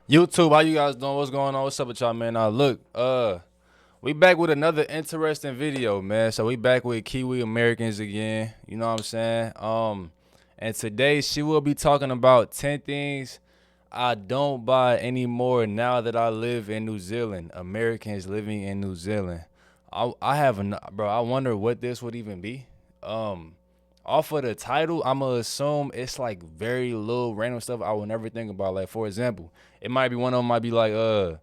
YouTube, how you guys doing? What's going on? What's up with y'all, man? Look, we back with another interesting video, man. So we back with Kiwi Americans again. You know what I'm saying? And today she will be talking about 10 things I don't buy anymore now that I live in New Zealand. Americans living in New Zealand. I have an bro. I wonder what this would even be. Off of the title, I'ma assume it's like very little random stuff I would never think about. Like, for example, it might be one of them might be like, I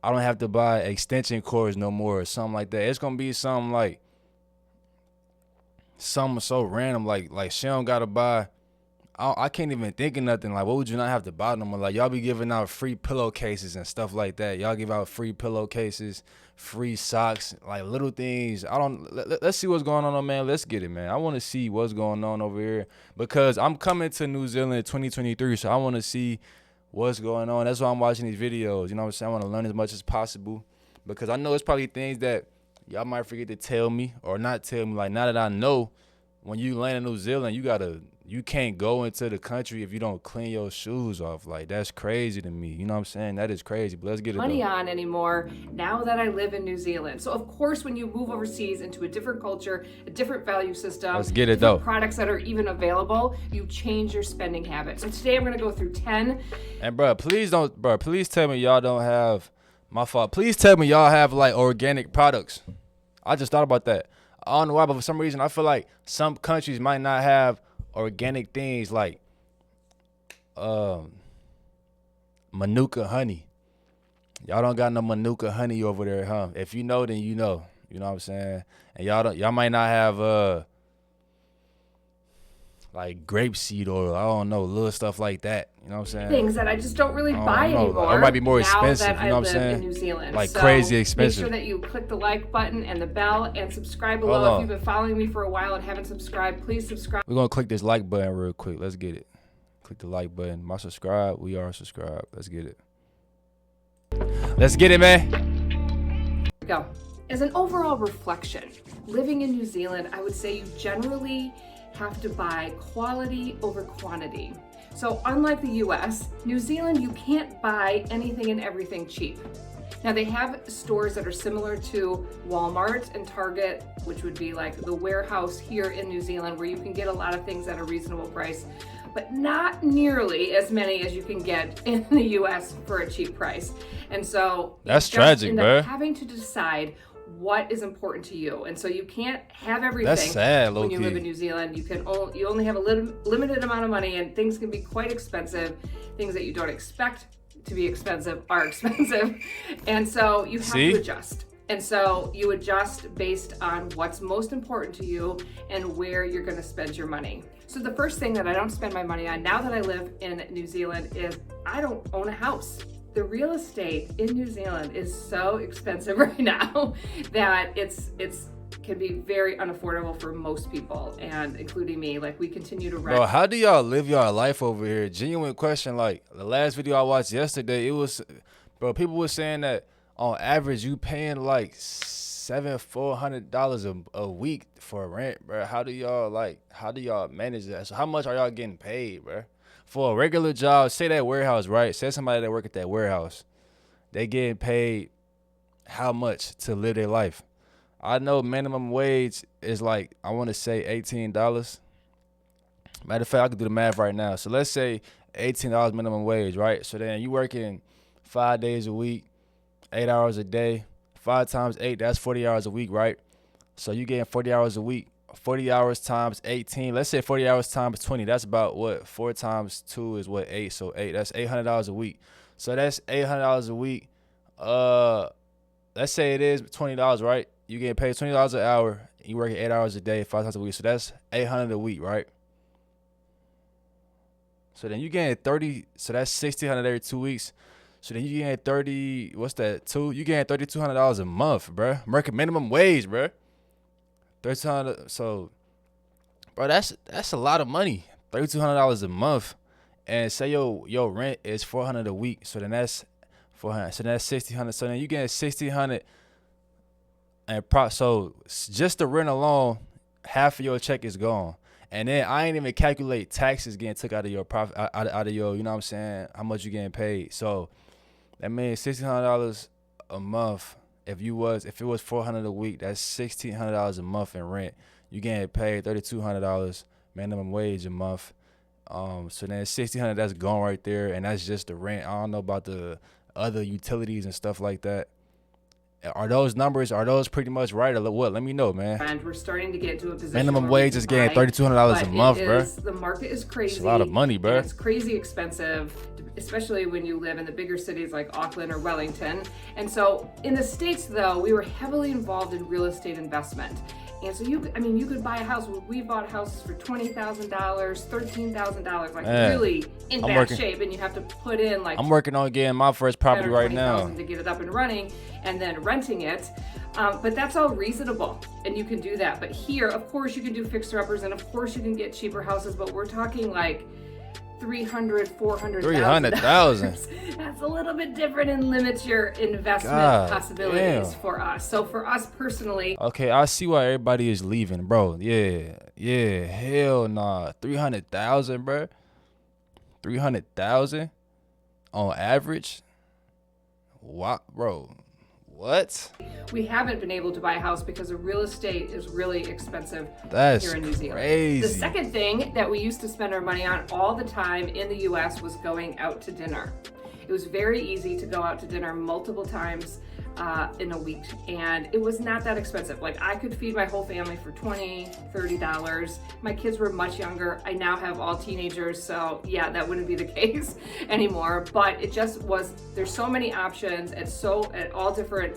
don't have to buy extension cords no more or something like that. It's gonna be something like something so random, like she don't gotta buy. I can't even think of nothing. Like, what would you not have to buy no more? Like, y'all be giving out free pillowcases and stuff like that. Y'all give out free pillowcases, free socks, like little things. Let's see what's going on, man. Let's get it, man. I want to see what's going on over here because I'm coming to New Zealand in 2023, so I want to see what's going on. That's why I'm watching these videos. You know what I'm saying? I want to learn as much as possible because I know it's probably things that y'all might forget to tell me or not tell me. Like, now that I know, when you land in New Zealand, you can't go into the country if you don't clean your shoes off. Like, that's crazy to me. You know what I'm saying? That is crazy. But let's get it money though. on anymore now that I live in New Zealand. So of course, when you move overseas into a different culture, a different value system, Let's get it different though. products that are even available, you change your spending habits. So today I'm gonna go through 10. And please tell me y'all don't have my fault. Please tell me y'all have like organic products. I just thought about that. I don't know why, but for some reason I feel like some countries might not have organic things like um Manuka honey. Y'all don't got no Manuka honey over there, huh? If you know, then you know. You know what I'm saying? And y'all might not have like grapeseed oil. I don't know, little stuff like that. You know what I'm saying? Things that I just don't really I buy don't know. Like, or it anymore might be more now expensive. that You I know what I'm live in saying? New Zealand. Like so crazy make expensive. sure that you click the like button and the bell and subscribe Hold below. If on. you've been following me for a while and haven't subscribed, please subscribe. We're gonna click this like button real quick. Let's get it. Click the like button. My subscribe. We are subscribed. Let's get it. Let's get it, man. Go. As an overall reflection, living in New Zealand, I would say you generally have to buy quality over quantity. So unlike the US, New Zealand, you can't buy anything and everything cheap. Now they have stores that are similar to Walmart and Target, which would be like the warehouse here in New Zealand, where you can get a lot of things at a reasonable price, but not nearly as many as you can get in the US for a cheap price. And so That's tragic, bro. having to decide what is important to you. And so you can't have everything. That's sad, when you low-key. live in New Zealand. You only have a limited amount of money, and things can be quite expensive. Things that you don't expect to be expensive are expensive. And so you have to adjust. And so you adjust based on what's most important to you and where you're going to spend your money. So the first thing that I don't spend my money on now that I live in New Zealand is I don't own a house. The real estate in New Zealand is so expensive right now that it's can be very unaffordable for most people, and including me. Like, we continue to rent. Bro, how do y'all live y'all life over here? Genuine question. Like, the last video I watched yesterday, it was, bro, people were saying that on average you paying like $400 a week for rent, bro. How do y'all manage that? So how much are y'all getting paid, bro? For a regular job, say that warehouse, right? Say somebody that work at that warehouse, they getting paid how much to live their life? I know minimum wage is like, I want to say $18. Matter of fact, I can do the math right now. So let's say $18 minimum wage, right? So then you working 5 days a week, 8 hours a day. 5 times 8, that's 40 hours a week, right? So you getting 40 hours a week. 40 hours times 18. Let's say 40 hours times 20. That's about what? 4 times 2 is what? 8. So 8. That's $800 a week. So that's $800 a week. Let's say it is $20, right? You getting paid $20 an hour. You working 8 hours a day, 5 times a week. So that's $800 a week, right? So then you getting 30. So that's $1,600 every 2 weeks. So then you getting 30. What's that? You getting $3,200 a month, bro. Working minimum wage, bro. 3,200. So, bro, that's a lot of money. $3,200 a month, and say your rent is $400 a week. So then that's $400. So that's $1,600. So then you getting $1,600, and so just the rent alone, half of your check is gone. And then I ain't even calculate taxes getting took out of your profit, out of your, you know what I'm saying, how much you getting paid. So that means $1,600 a month. If it was $400 a week, that's $1,600 a month in rent. You getting paid $3,200 minimum wage a month. So then $1,600 that's gone right there, and that's just the rent. I don't know about the other utilities and stuff like that. Are those pretty much right or what? Let me know, man. And we're starting to get to a position minimum wage is getting $3,200 a month, bro. The market is crazy. It's a lot of money, bro. It's crazy expensive, especially when you live in the bigger cities like Auckland or Wellington. And so in the States, though, we were heavily involved in real estate investment. And so you could buy a house. We bought houses for $20,000, $13,000, like really in bad shape, and you have to put in like. I'm working on getting my first property right now to get it up and running, and then renting it. But that's all reasonable, and you can do that. But here, of course, you can do fixer-uppers, and of course, you can get cheaper houses. But we're talking like $300,000, $400,000. That's a little bit different and limits your investment possibilities for us. So for us personally, okay, I see why everybody is leaving, bro. Yeah, hell nah, 300,000, bro. 300,000 on average. What, bro? What? We haven't been able to buy a house because the real estate is really expensive here in New Zealand. Crazy. The second thing that we used to spend our money on all the time in the US was going out to dinner. It was very easy to go out to dinner multiple times in a week, and it was not that expensive. Like, I could feed my whole family for $20, $30. My kids were much younger. I now have all teenagers, so yeah, that wouldn't be the case anymore. But it just was, there's so many options at all different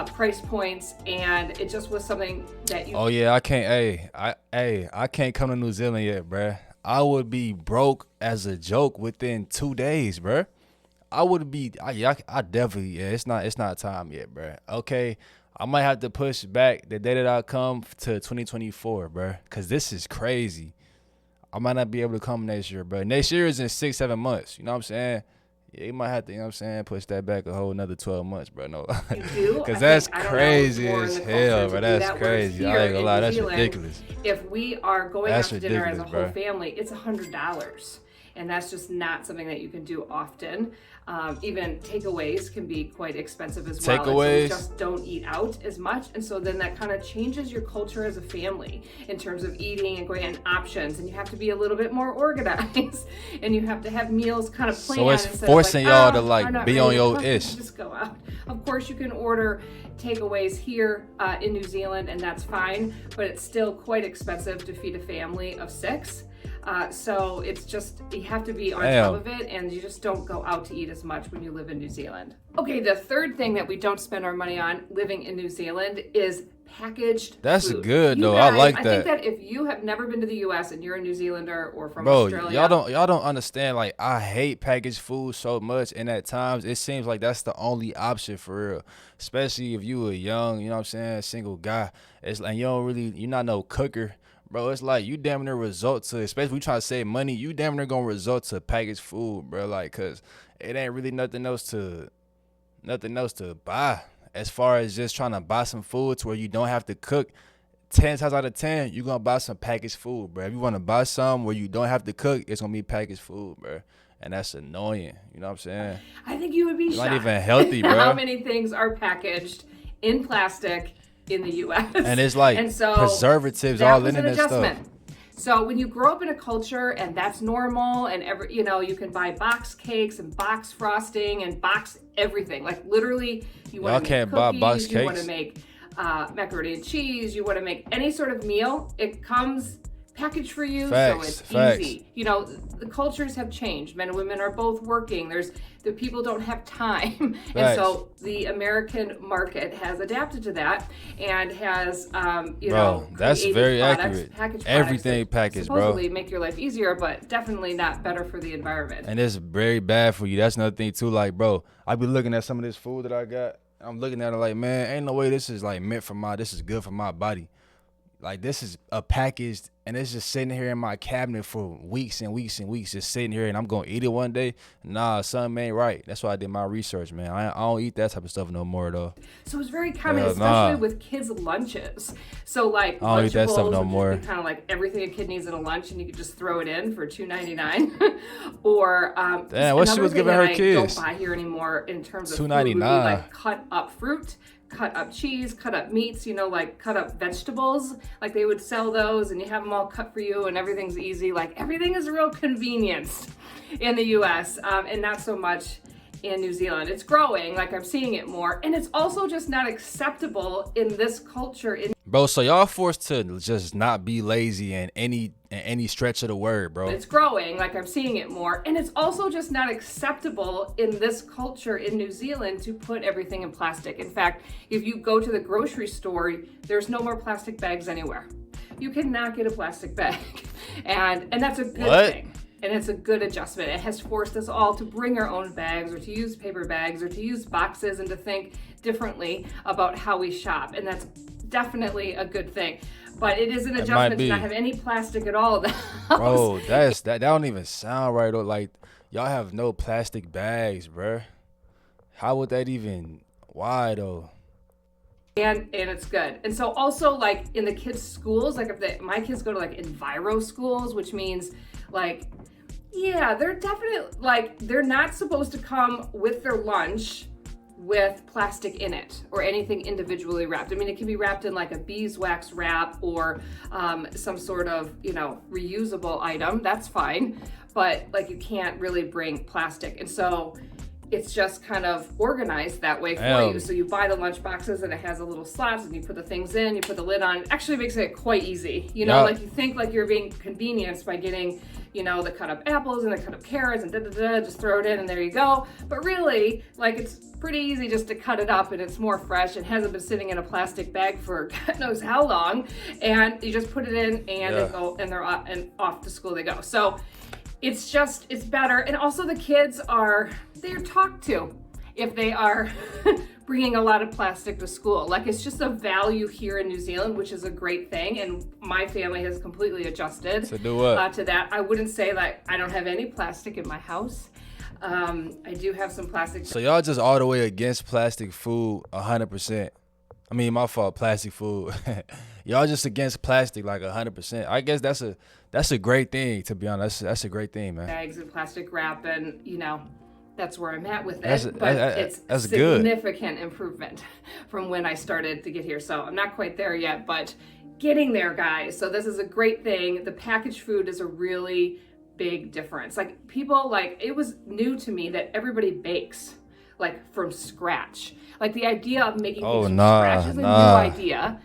price points, and it just was something that you. Oh yeah, I can't. I can't come to New Zealand yet, bruh. I would be broke as a joke within 2 days, bruh. I definitely, it's not time yet, bruh. Okay, I might have to push back the day that I come to 2024, bruh, because this is crazy. I might not be able to come next year, bruh. Next year is in 6-7 months, you know what I'm saying? Yeah, you might have to, you know what I'm saying, push that back a whole another 12 months, bro. No. You do? Because that's crazy as hell, bro. That's crazy. I ain't gonna lie, that's ridiculous. If we are going out to dinner as a whole family, it's $100. And that's just not something that you can do often. Even takeaways can be quite expensive as well. Takeaways? So we just don't eat out as much. And so then that kind of changes your culture as a family in terms of eating and going on options. And you have to be a little bit more organized. And you have to have meals kind of planned. So it's forcing y'all to be on your ish. Just go out. Of course, you can order takeaways here in New Zealand, and that's fine. But it's still quite expensive to feed a family of 6. So it's just, you have to be on top of it, and you just don't go out to eat as much when you live in New Zealand. Okay, the third thing that we don't spend our money on living in New Zealand is packaged food. Good though. I like that. I think that if you have never been to the US and you're a New Zealander or from Australia. Y'all don't understand. Like, I hate packaged food so much, and at times it seems like that's the only option for real. Especially if you a young, you know what I'm saying, single guy. It's like you're not no cooker. Bro, it's like you damn near resort to, especially if we trying to save money, you damn near gonna resort to packaged food, bro. Like, cause it ain't really nothing else to buy. As far as just trying to buy some food to where you don't have to cook, 10 times out of 10, you're gonna buy some packaged food, bro. If you wanna buy some where you don't have to cook, it's gonna be packaged food, bro. And that's annoying. You know what I'm saying? I think you would be shocked. Not even healthy, bro. How many things are packaged in plastic in the U.S. And it's like preservatives all in and stuff. So when you grow up in a culture and that's normal, and you can buy box cakes and box frosting and box everything. Like, literally, you want to make cookies, buy box cakes. You want to make macaroni and cheese, you want to make any sort of meal. It comes packaged for you, so it's easy. You know, the cultures have changed. Men and women are both working. The people don't have time. And so the American market has adapted to that and has, that's very accurate. Packaged everything packaged, bro. Supposedly make your life easier, but definitely not better for the environment. And it's very bad for you. That's another thing too. Like, bro, I be looking at some of this food that I got. I'm looking at it like, man, ain't no way this is like this is good for my body. Like, this is a packaged and it's just sitting here in my cabinet for weeks and weeks and weeks, just sitting here, and I'm gonna eat it one day. Nah, something ain't right. That's why I did my research, man. I don't eat that type of stuff no more though. So it's very common, especially with kids' lunches. So like I don't eat that stuff no more. Kind of like everything a kid needs in a lunch, and you could just throw it in for $2.99. Or damn, what she was giving her kids? Don't buy here anymore in terms of $2.99. Like cut up fruit, cut up cheese, cut up meats, you know, like cut up vegetables. Like they would sell those and you have them all cut for you and everything's easy. Like everything is a real convenience in the US and not so much in New Zealand. It's growing, like I'm seeing it more. And it's also just not acceptable in this culture. Bro, so y'all forced to just not be lazy in any stretch of the word, bro. It's growing, like I'm seeing it more. And it's also just not acceptable in this culture in New Zealand to put everything in plastic. In fact, if you go to the grocery store, there's no more plastic bags anywhere. You cannot get a plastic bag. And that's a good thing. And it's a good adjustment. It has forced us all to bring our own bags or to use paper bags or to use boxes and to think differently about how we shop. And that's definitely a good thing. But it is an adjustment to not have any plastic at all in the house. Bro, that don't even sound right. Or like, y'all have no plastic bags, bro. How would that even, why though? And it's good. And so also like in the kids' schools, like if my kids go to like Enviro schools, which means like, yeah, they're definitely like, they're not supposed to come with their lunch with plastic in it or anything individually wrapped. I mean, it can be wrapped in like a beeswax wrap or some sort of, you know, reusable item. That's fine. But like you can't really bring plastic. And so it's just kind of organized that way for you. So you buy the lunch boxes and it has a little slots and you put the things in, you put the lid on. It actually makes it quite easy. You know, like you think like you're being convenienced by getting, you know, the cut up apples and the cut up carrots and just throw it in and there you go. But really, like it's pretty easy just to cut it up and it's more fresh. It hasn't been sitting in a plastic bag for God knows how long. And you just put it in and they go and they're off, and off to school they go. So it's better. And also the kids they're talked to if they are bringing a lot of plastic to school. Like it's just a value here in New Zealand, which is a great thing. And my family has completely adjusted to do what? To that. I wouldn't say that I don't have any plastic in my house. I do have some plastic. So y'all just all the way against plastic food 100%. I mean, my fault, plastic food. Y'all just against plastic like 100%. I guess that's a great thing, to be honest. That's a great thing, man. Bags and plastic wrap, and you know, that's where I'm at with it. It's significant improvement from when I started to get here. So I'm not quite there yet, but getting there, guys. So this is a great thing. The packaged food is a really big difference. Like people, like it was new to me that everybody bakes like from scratch. Like the idea of making things from scratch is a new idea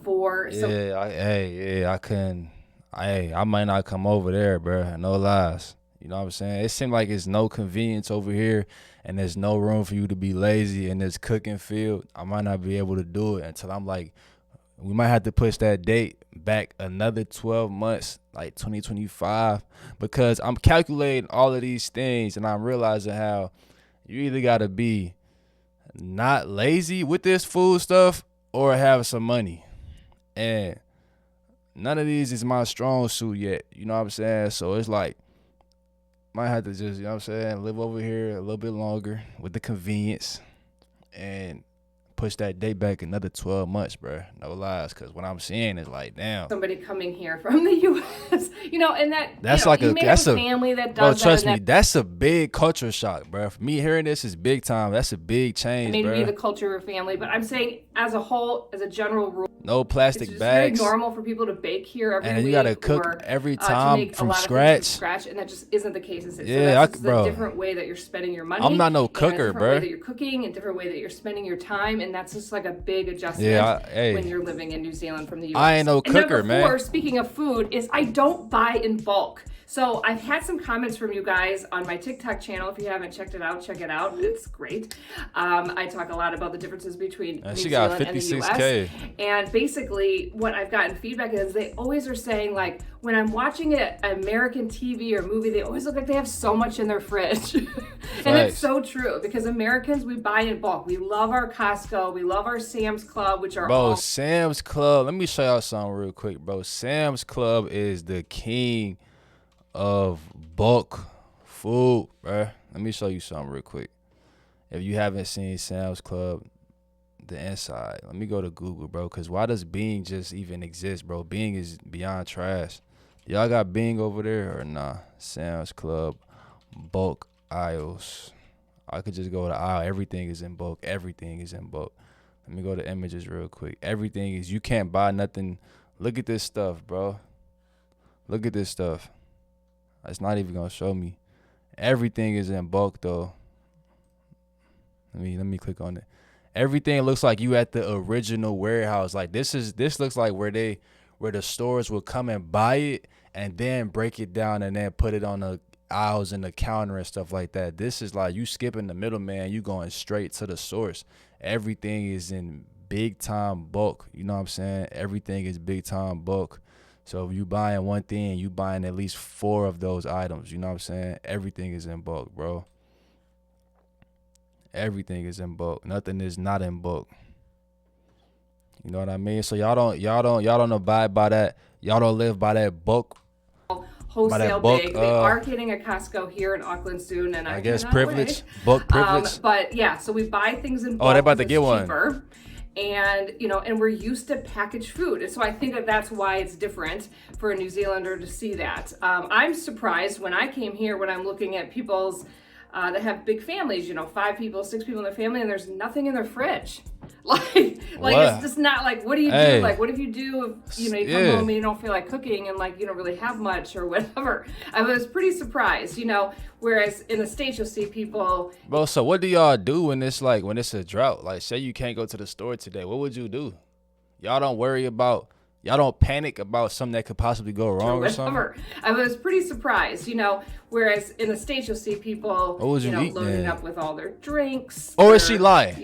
for some. I couldn't. I might not come over there, bro. No lies. You know what I'm saying? It seems like it's no convenience over here and there's no room for you to be lazy in this cooking field. I might not be able to do it until I'm like, we might have to push that date back another 12 months, like 2025, because I'm calculating all of these things and I'm realizing how you either got to be not lazy with this food stuff or have some money. And none of these is my strong suit yet. You know what I'm saying? So it's like, might have to just, you know what I'm saying, live over here a little bit longer with the convenience and push that date back another 12 months, bro. No lies, because what I'm seeing is like, damn. Somebody coming here from the U.S., you know, and that's you know, like that's a family that does bro, that. Trust me, that's a big culture shock, bro. For me hearing this is big time. That's a big change, maybe bro. Maybe the culture of family, but I'm saying as a whole, as a general rule, no plastic it's bags. It's very normal for people to bake here every week. And you gotta cook every time from scratch. And that just isn't the case. Yeah, so that's a different way that you're spending your money. I'm not no cooker, a different bro. way that you're cooking, and different way that you're spending your time, and that's just like a big adjustment when you're living in New Zealand from the U.S. I ain't no cooker, and man. Number 4, speaking of food, is I don't buy in bulk. So I've had some comments from you guys on my TikTok channel. If you haven't checked it out, check it out. It's great. I talk a lot about the differences between New Zealand and the US. And basically what I've gotten feedback is they always are saying, like, when I'm watching an American TV or movie, they always look like they have so much in their fridge. And it's so true because Americans, we buy in bulk. We love our Costco. We love our Sam's Club, which are bro, Sam's Club. Let me show y'all something real quick, bro. Sam's Club is the king of bulk food, bro. Let me show you something real quick. If you haven't seen Sam's Club, the inside, let me go to Google, bro, because why does Bing just even exist, bro? Bing is beyond trash. Y'all got Bing over there or nah? Sam's Club bulk aisles. I could just go to aisle. Everything is in bulk. Everything is in bulk. Let me go to images real quick. Everything is, you can't buy nothing. Look at this stuff, bro. Look at this stuff. It's not even gonna show me. Everything is in bulk though. Let me click on it. Everything looks like you at the original warehouse. Like this looks like where the stores will come and buy it and then break it down and then put it on the aisles and the counter and stuff like that. This is like you skipping the middleman, you going straight to the source. Everything is in big time bulk. You know what I'm saying? Everything is big time bulk. So if you buying one thing, you buying at least 4 of those items. You know what I'm saying? Everything is in bulk, bro. Everything is in bulk. Nothing is not in bulk. You know what I mean? So y'all don't abide by that. Y'all don't live by that bulk. Wholesale big. They are getting a Costco here in Auckland soon, and I guess privilege, bulk privilege. But yeah, so we buy things in bulk. Oh, they're about to get one. Cheaper. And and we're used to packaged food, and so I think that's why it's different for a New Zealander to see that. I'm surprised when I came here, when I'm looking at people's that have big families, 5 people, 6 people in their family, and there's nothing in their fridge. Like it's just not like, what do you do? Like, what if you do if you come home and you don't feel like cooking and like you don't really have much or whatever? I was pretty surprised, whereas in the States you'll see people. Bro, so what do y'all do when it's a drought? Like, say you can't go to the store today, what would you do? Y'all don't panic about something that could possibly go wrong or something? I was pretty surprised, whereas in the States you'll see people, loading up with all their drinks. Or is she lying?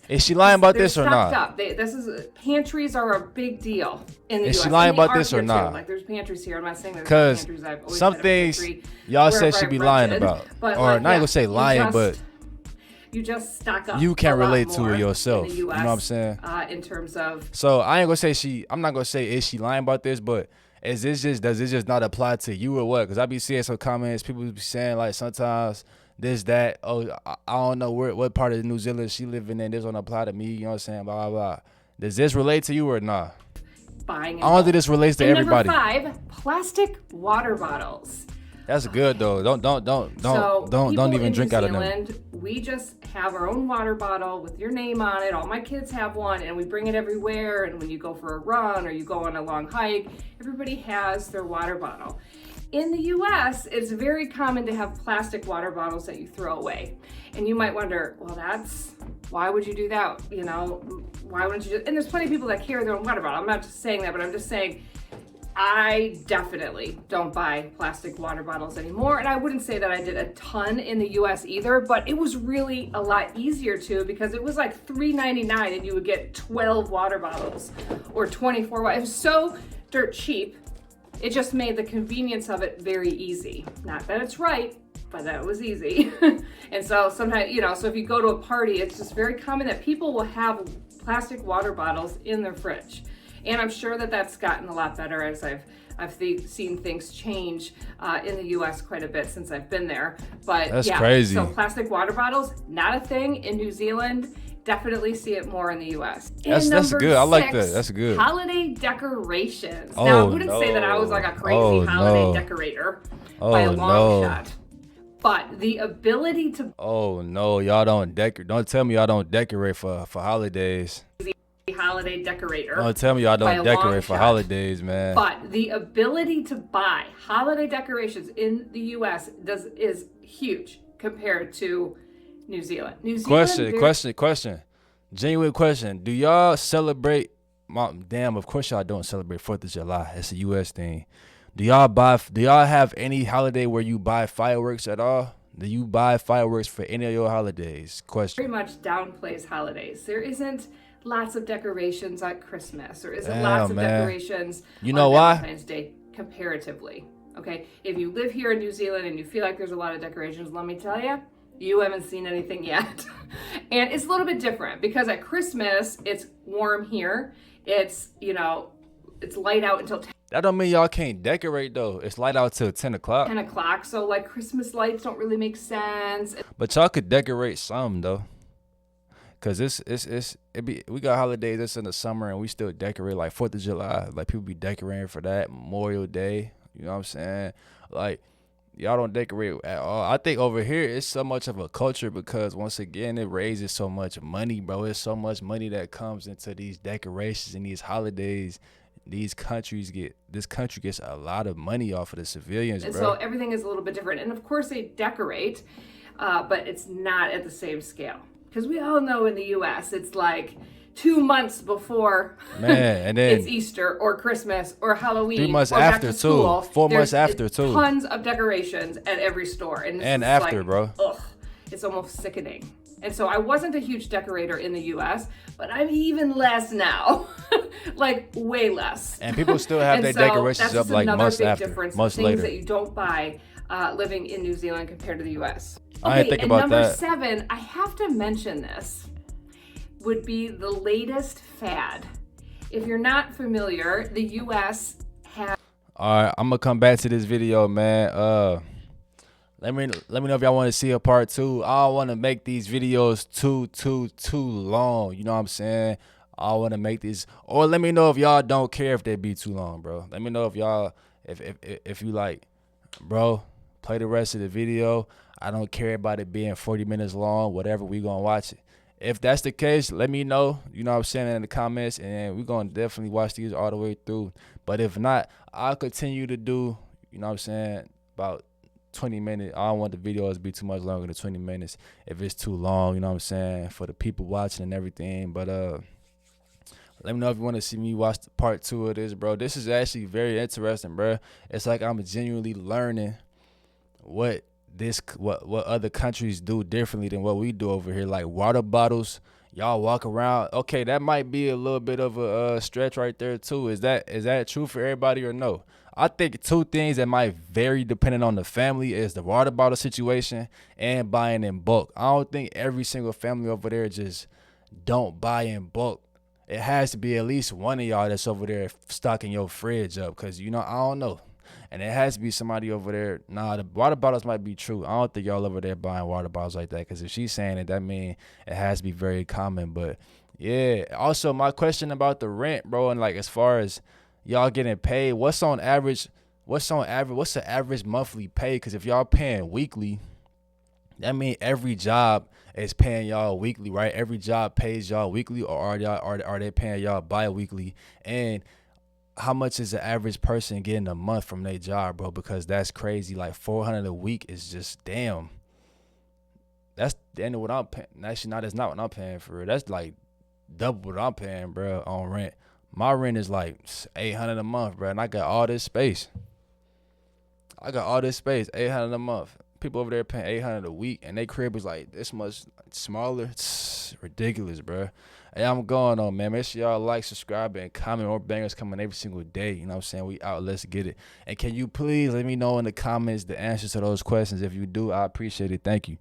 Is she lying about this or not? Up. Pantries are a big deal in the US. Is she lying about this or not? Like there's pantries here. I'm not saying there's pantries. I've always some things y'all said she be lying about. But or not gonna say lying, but you just stock up. You can relate to it yourself. US, you know what I'm saying? In terms of. So I'm not gonna say is she lying about this, but does it just not apply to you or what? Because I be seeing some comments, people be saying like sometimes this, that, I don't know what part of New Zealand she living in, this don't apply to me, you know what I'm saying? Blah, blah, blah. Does this relate to you or not? Buying. I don't think this relates to everybody. Number 5, plastic water bottles. That's good though. Don't even drink out of them. We just have our own water bottle with your name on it. All my kids have one, and we bring it everywhere. And when you go for a run or you go on a long hike, everybody has their water bottle. In the US, it's very common to have plastic water bottles that you throw away. And you might wonder, well, why would you do that? Why wouldn't you and there's plenty of people that carry their own water bottle. I'm not just saying that, but I'm just saying I definitely don't buy plastic water bottles anymore. And I wouldn't say that I did a ton in the US either, but it was really a lot easier to, because it was like $3.99 and you would get 12 water bottles or 24. It was so dirt cheap. It just made the convenience of it very easy. Not that it's right, but that it was easy. And so sometimes, so if you go to a party, it's just very common that people will have plastic water bottles in their fridge. And I'm sure that that's gotten a lot better as I've seen things change in the U.S. quite a bit since I've been there. But that's crazy. So plastic water bottles, not a thing in New Zealand. Definitely see it more in the U.S. That's good. I like that. That's good. Holiday decorations. Now, I wouldn't say that I was like a crazy holiday decorator by a long shot. But the ability to. Oh no, y'all don't decorate. Don't tell me y'all don't decorate for holidays. Holiday decorator. Don't tell me y'all don't decorate for holidays, man. But the ability to buy holiday decorations in the U.S. is huge compared to New Zealand. Question. Genuine question. Do y'all celebrate? Of course y'all don't celebrate 4th of July. It's a U.S. thing. Do y'all have any holiday where you buy fireworks at all? Do you buy fireworks for any of your holidays? Question. Very much downplays holidays. There isn't lots of decorations at Christmas, or isn't lots of decorations on Valentine's Day comparatively. Okay, if you live here in New Zealand and you feel like there's a lot of decorations, let me tell you, You haven't seen anything yet. And it's a little bit different because at Christmas, it's warm here. It's, you know, it's light out until 10. That don't mean y'all can't decorate though. It's light out till 10 o'clock. 10 o'clock. So like Christmas lights don't really make sense. But y'all could decorate some though. Cause we got holidays that's in the summer and we still decorate like 4th of July. Like people be decorating for that, Memorial Day. You know what I'm saying? Like y'all don't decorate at all. I think over here it's so much of a culture because once again it raises so much money, bro. It's so much money that comes into these decorations and these holidays. This country gets a lot of money off of the civilians, and bro. So everything is a little bit different. And of course they decorate, but it's not at the same scale. Because we all know in the U.S. it's like 2 months before and then it's Easter or Christmas or Halloween. 3 months or after back to school. too. 4 months after too. Tons of decorations at every store. And after, like, bro. Ugh, it's almost sickening. And so I wasn't a huge decorator in the U.S., but I'm even less now. Like way less. And people still have their decorations up like months after, months later. Things that you don't buy living in New Zealand compared to the U.S. I didn't think about number that. 7, I have to mention this, would be the latest fad. If you're not familiar, the U.S. has... All right, I'm going to come back to this video, man. Let me know if y'all want to see a part 2. I don't want to make these videos too long. You know what I'm saying? I want to make these, or let me know if y'all don't care if they be too long, bro. Let me know if y'all, if you like, bro, play the rest of the video. I don't care about it being 40 minutes long, whatever, we gonna watch it. If that's the case, let me know, you know what I'm saying, in the comments, and we're gonna definitely watch these all the way through. But if not, I'll continue to do, you know what I'm saying, about 20 minutes. I don't want the videos to be too much longer than 20 minutes if it's too long, you know what I'm saying, for the people watching and everything. But let me know if you want to see me watch part 2 of this, bro. This is actually very interesting, bro. It's like I'm genuinely learning what other countries do differently than what we do over here. Like water bottles, y'all walk around. Okay, that might be a little bit of a stretch right there too. Is that true for everybody or no? I think 2 things that might vary depending on the family is the water bottle situation and buying in bulk. I don't think every single family over there just don't buy in bulk. It has to be at least one of y'all that's over there stocking your fridge up, because, you know, I don't know. And it has to be somebody over there. Nah, the water bottles might be true. I don't think y'all over there buying water bottles like that, because if she's saying it, that means it has to be very common. But, yeah. Also, my question about the rent, bro, and, like, as far as y'all getting paid, what's the average monthly pay? Because if y'all paying weekly, that means every job is paying y'all weekly, right? Every job pays y'all weekly, or are they paying y'all bi-weekly? And how much is the average person getting a month from their job, bro? Because that's crazy. Like $400 a week is just, damn. That's the end of what I'm paying. Actually, no, that's not what I'm paying for real. That's like double what I'm paying, bro, on rent. My rent is like $800 a month, bro, and I got all this space. $800 a month. People over there paying $800 a week, and they crib is like this much smaller. It's ridiculous, bro. Hey, I'm going on, man. Make sure y'all like, subscribe, and comment. More bangers coming every single day. You know what I'm saying? We out. Let's get it. And can you please let me know in the comments the answers to those questions? If you do, I appreciate it. Thank you.